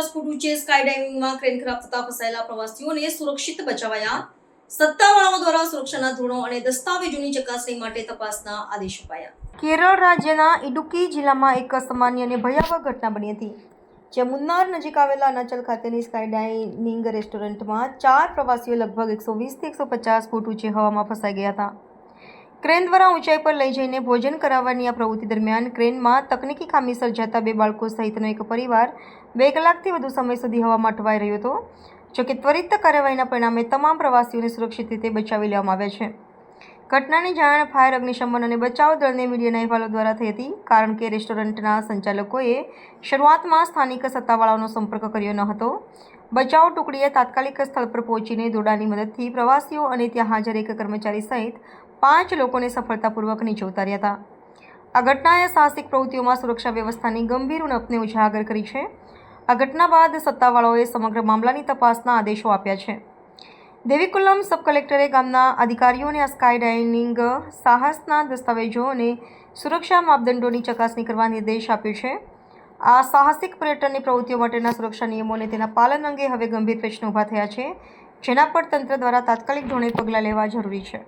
ફૂટ ઊંચે sky ડાઇવિંગમાં crane ખરાબ થતા ફસાયેલા પ્રવાસીઓને સુરક્ષિત બચાવાયા. સત્તાવાળાઓ દ્વારા સુરક્ષાના ધોરણો અને દસ્તાવેજોની ચકાસણી માટે તપાસના આદેશ અપાયા. કેરળ રાજ્યના ઇડુક્કી જિલ્લામાં એક અસામાન્ય અને ભયાવહ ઘટના બની હતી, જ્યાં મુન્નાર નજીક આવેલા અનાચલ ખાતેની સ્કાય ડાઇનિંગ રેસ્ટોરન્ટમાં 4 પ્રવાસીઓ લગભગ 120 થી 150 ફૂટ ઊંચે હવામાં ફસાઈ ગયા હતા. ક્રેન દ્વારા ઊંચાઈ પર લઈ જઈને ભોજન કરાવવાની આ પ્રવૃત્તિ દરમિયાન ક્રેનમાં તકનીકી ખામી સર્જાતા 2 બાળકો સહિતનો એક પરિવાર 2 કલાકથી વધુ સમય સુધી હવામાં અટવાઈ રહ્યો હતો. જોકે ત્વરિત કાર્યવાહીના પરિણામે તમામ પ્રવાસીઓને સુરક્ષિત રીતે બચાવી લેવામાં આવ્યા છે. ઘટનાની જાણ ફાયર, અગ્નિશમન અને બચાવ દળને મીડિયાના અહેવાલો દ્વારા થઈ હતી, કારણ કે રેસ્ટોરન્ટના સંચાલકોએ શરૂઆતમાં સ્થાનિક સત્તાવાળાઓનો સંપર્ક કર્યો ન હતો. બચાવ ટુકડીએ તાત્કાલિક સ્થળ પર પહોંચીને દોરડાની મદદથી પ્રવાસીઓ અને ત્યાં હાજર એક કર્મચારી સહિત 5 લોકોને સફળતાપૂર્વક નીચે ઉતાર્યા હતા. આ ઘટનાએ સાહસિક પ્રવૃત્તિઓમાં સુરક્ષા વ્યવસ્થાની ગંભીર ઉણપને ઉજાગર કરી છે. આ ઘટના બાદ સત્તાવાળાઓએ સમગ્ર મામલાની તપાસના આદેશો આપ્યા છે. દેવીકુલમ સબ કલેક્ટરે ગામના અધિકારીઓને આ સ્કાય ડાઇનિંગ સાહસના દસ્તાવેજો અને સુરક્ષા માપદંડોની ચકાસણી કરવા નિર્દેશ આપ્યો છે. આ સાહસિક પર્યટનની પ્રવૃત્તિઓ માટેના સુરક્ષા નિયમો અને તેના પાલન અંગે હવે ગંભીર પ્રશ્નો ઊભા થયા છે, જેના પર તંત્ર દ્વારા તાત્કાલિક ધોરણે પગલાં લેવા જરૂરી છે.